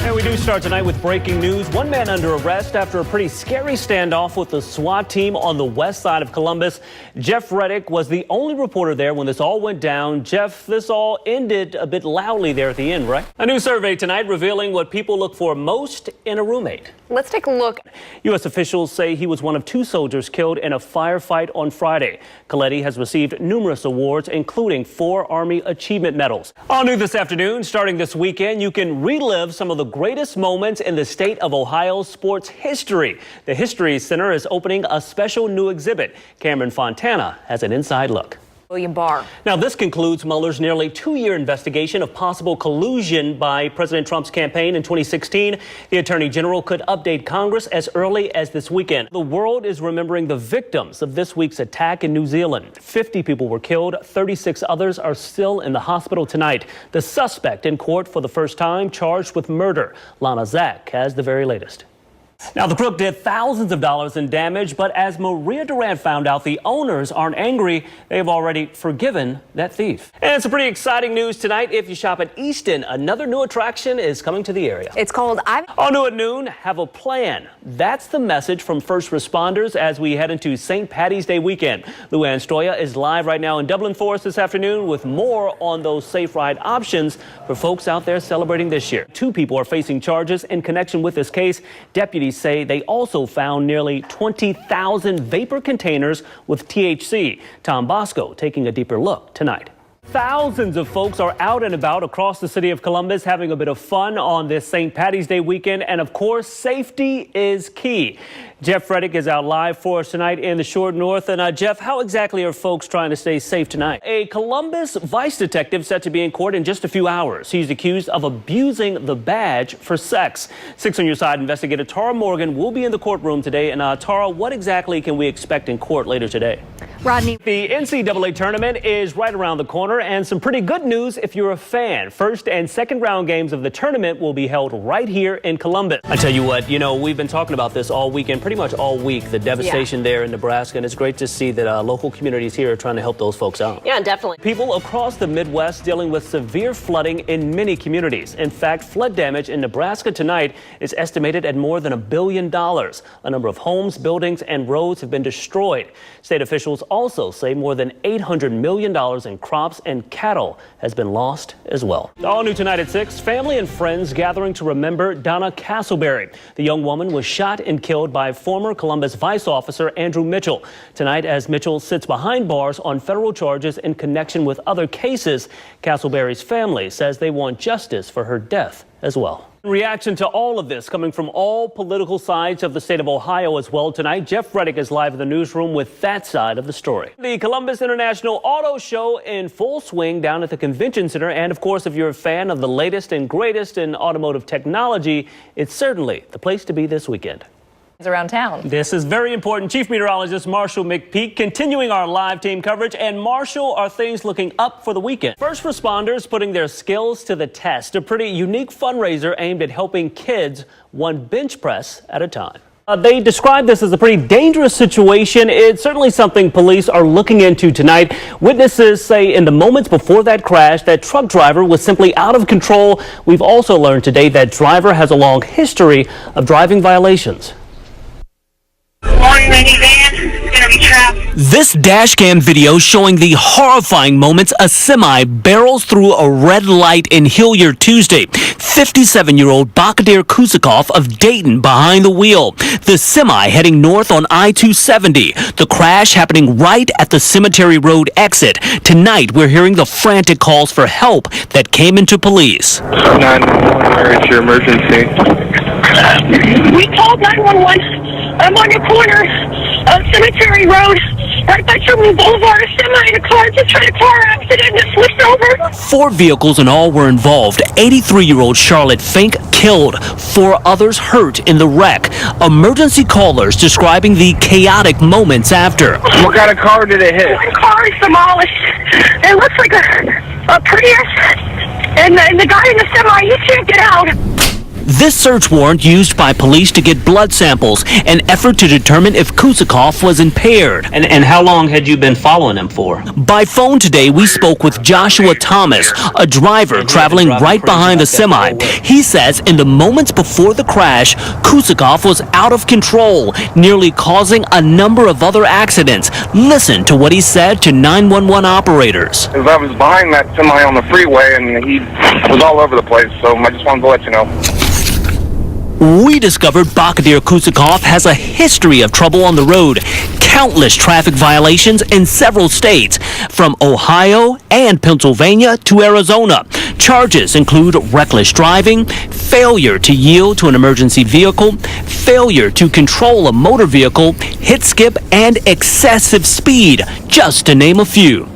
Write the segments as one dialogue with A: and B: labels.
A: And we do start tonight with breaking news. One man under arrest after a pretty scary standoff with the SWAT team on the west side of Columbus. Jeff Reddick was the only reporter there when this all went down. Jeff, this all ended a bit loudly there at the end, right? A new survey tonight revealing what people look for most in a roommate.
B: Let's take a look.
A: U.S. officials say he was one of 2 soldiers killed in a firefight on Friday. Coletti has received numerous awards, including 4 Army Achievement Medals. All new this afternoon, starting this weekend, you can relive some of the greatest moments in the state of Ohio's sports history. The History Center is opening a special new exhibit. Cameron Fontana has an inside look.
B: William Barr.
A: Now, this concludes Mueller's nearly 2-year investigation of possible collusion by President Trump's campaign in 2016. The Attorney General could update Congress as early as this weekend. The world is remembering the victims of this week's attack in New Zealand. 50 people were killed. 36 others are still in the hospital tonight. The suspect in court for the first time charged with murder. Lana Zach has the very latest. Now, the crook did thousands of dollars in damage, but as Maria Durant found out, the owners aren't angry. They have already forgiven that thief. And some pretty exciting news tonight. If you shop at Easton, another new attraction is coming to the area.
B: It's called
A: All new at noon, have a plan. That's the message from first responders as we head into St. Patty's Day weekend. Luann Stroya is live right now in Dublin for us this afternoon with more on those safe ride options for folks out there celebrating this year. 2 people are facing charges in connection with this case. Deputies say they also found nearly 20,000 vapor containers with THC. Tom Bosco taking a deeper look tonight. Thousands of folks are out and about across the city of Columbus having a bit of fun on this St. Patty's Day weekend. And of course, safety is key. Jeff Reddick is out live for us tonight in the Short North. And Jeff, how exactly are folks trying to stay safe tonight? A Columbus vice detective set to be in court in just a few hours. He's accused of abusing the badge for sex. 6 on your side investigator Tara Morgan will be in the courtroom today. And Tara, what exactly can we expect in court later today?
B: Rodney.
A: The NCAA tournament is right around the corner, and some pretty good news if you're a fan. First and second round games of the tournament will be held right here in Columbus. I tell you what, we've been talking about this all weekend, pretty much all week, the devastation there in Nebraska, and it's great to see that local communities here are trying to help those folks out.
B: Yeah, definitely.
A: People across the Midwest dealing with severe flooding in many communities. In fact, flood damage in Nebraska tonight is estimated at more than $1 billion. A number of homes, buildings, and roads have been destroyed. State officials also say more than $800 million in crops and cattle has been lost as well. All new tonight at 6, family and friends gathering to remember Donna Castleberry. The young woman was shot and killed by former Columbus Vice Officer Andrew Mitchell. Tonight, as Mitchell sits behind bars on federal charges in connection with other cases, Castleberry's family says they want justice for her death as well. Reaction to all of this coming from all political sides of the state of Ohio as well tonight. Jeff Reddick is live in the newsroom with that side of the story. The Columbus International Auto Show in full swing down at the Convention Center. And of course, if you're a fan of the latest and greatest in automotive technology, it's certainly the place to be this weekend.
B: Around town.
A: This is very important. Chief Meteorologist Marshall McPeak continuing our live team coverage. And Marshall, are things looking up for the weekend? First responders putting their skills to the test. A pretty unique fundraiser aimed at helping kids one bench press at a time. They describe this as a pretty dangerous situation. It's certainly something police are looking into tonight. Witnesses say in the moments before that crash, that truck driver was simply out of control. We've also learned today that driver has a long history of driving violations.
C: Morning, minivan. It's gonna be trapped.
D: This dashcam video showing the horrifying moments a semi barrels through a red light in Hilliard Tuesday. 57-year-old Bakadir Kuzikov of Dayton behind the wheel. The semi heading north on I-270. The crash happening right at the Cemetery Road exit. Tonight, we're hearing the frantic calls for help that came into police.
E: 911, where is your emergency?
C: We called 911. I'm on the corner of Cemetery Road, right by Truman Boulevard. A semi and a car just had a car accident and switched over.
D: 4 vehicles in all were involved. 83-year-old Charlotte Fink killed. 4 others hurt in the wreck. Emergency callers describing the chaotic moments after.
E: What kind of car did it hit?
C: One car is demolished. It looks like a Prius, and the guy in the semi, he can't get out.
D: This search warrant used by police to get blood samples, an effort to determine if Kusakov was impaired.
A: And how long had you been following him for?
D: By phone today, we spoke with Joshua Thomas, a driver traveling right behind the semi. He says in the moments before the crash, Kusakov was out of control, nearly causing a number of other accidents. Listen to what he said to 911 operators.
E: Because I was behind that semi on the freeway and he was all over the place, so I just wanted to let you know.
D: We discovered Bahadur Kusakov has a history of trouble on the road, countless traffic violations in several states, from Ohio and Pennsylvania to Arizona. Charges include reckless driving, failure to yield to an emergency vehicle, failure to control a motor vehicle, hit skip, and excessive speed, just to name a few.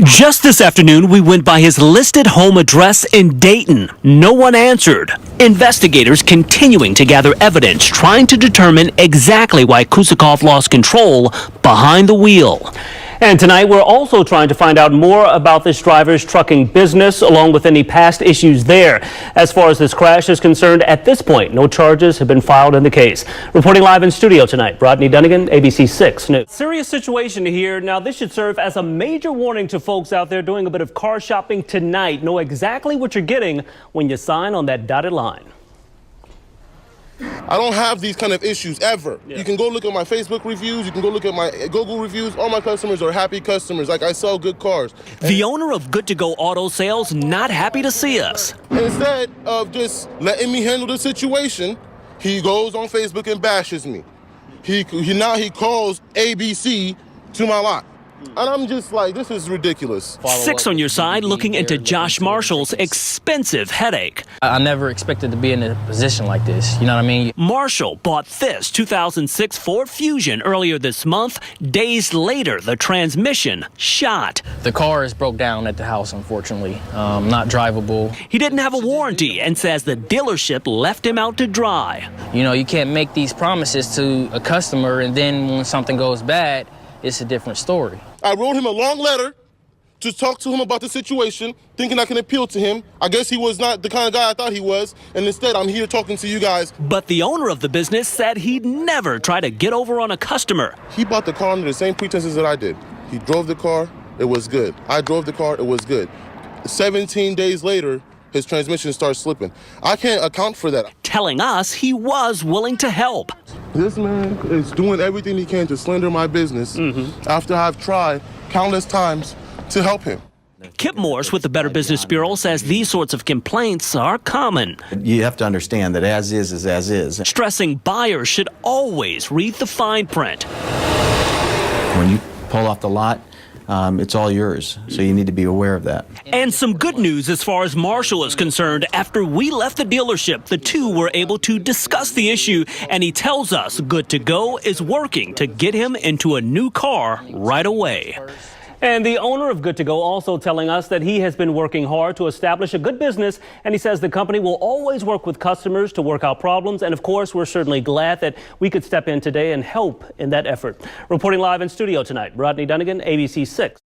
D: Just this afternoon, we went by his listed home address in Dayton. No one answered. Investigators continuing to gather evidence, trying to determine exactly why Kusakov lost control behind the wheel.
A: And tonight, we're also trying to find out more about this driver's trucking business, along with any past issues there. As far as this crash is concerned, at this point, no charges have been filed in the case. Reporting live in studio tonight, Rodney Dunigan, ABC 6 News. Serious situation here. Now, this should serve as a major warning to folks out there doing a bit of car shopping tonight. Know exactly what you're getting when you sign on that dotted line.
F: I don't have these kind of issues ever. Yeah. You can go look at my Facebook reviews. You can go look at my Google reviews. All my customers are happy customers. Like, I sell good cars.
D: The owner of Good To Go Auto Sales not happy to see us.
F: Instead of just letting me handle the situation, he goes on Facebook and bashes me. He calls ABC to my lot. And I'm just like, this is ridiculous.
D: 6 on your side, looking into Josh Marshall's expensive headache.
G: I never expected to be in a position like this, you know what I mean?
D: Marshall bought this 2006 Ford Fusion earlier this month. Days later, the transmission shot.
G: The car is broke down at the house, unfortunately. Not drivable.
D: He didn't have a warranty and says the dealership left him out to dry.
G: You know, you can't make these promises to a customer and then when something goes bad, it's a different story.
F: I wrote him a long letter to talk to him about the situation, thinking I can appeal to him. I guess he was not the kind of guy I thought he was, and instead I'm here talking to you guys.
D: But the owner of the business said he'd never try to get over on a customer.
F: He bought the car under the same pretenses that I did. He drove the car, it was good. I drove the car, it was good. 17 days later, his transmission starts slipping. I can't account for that.
D: Telling us he was willing to help.
F: This man is doing everything he can to slander my business after I've tried countless times to help him.
D: Kip Morse with the Better Business Bureau says these sorts of complaints are common.
H: You have to understand that as is as is.
D: Stressing buyers should always read the fine print.
H: When you pull off the lot, it's all yours, so you need to be aware of that.
D: And some good news as far as Marshall is concerned. After we left the dealership, the two were able to discuss the issue, and he tells us Good To Go is working to get him into a new car right away.
A: And the owner of Good To Go also telling us that he has been working hard to establish a good business, and he says the company will always work with customers to work out problems. And of course, we're certainly glad that we could step in today and help in that effort. Reporting live in studio tonight, Rodney Dunigan, ABC 6.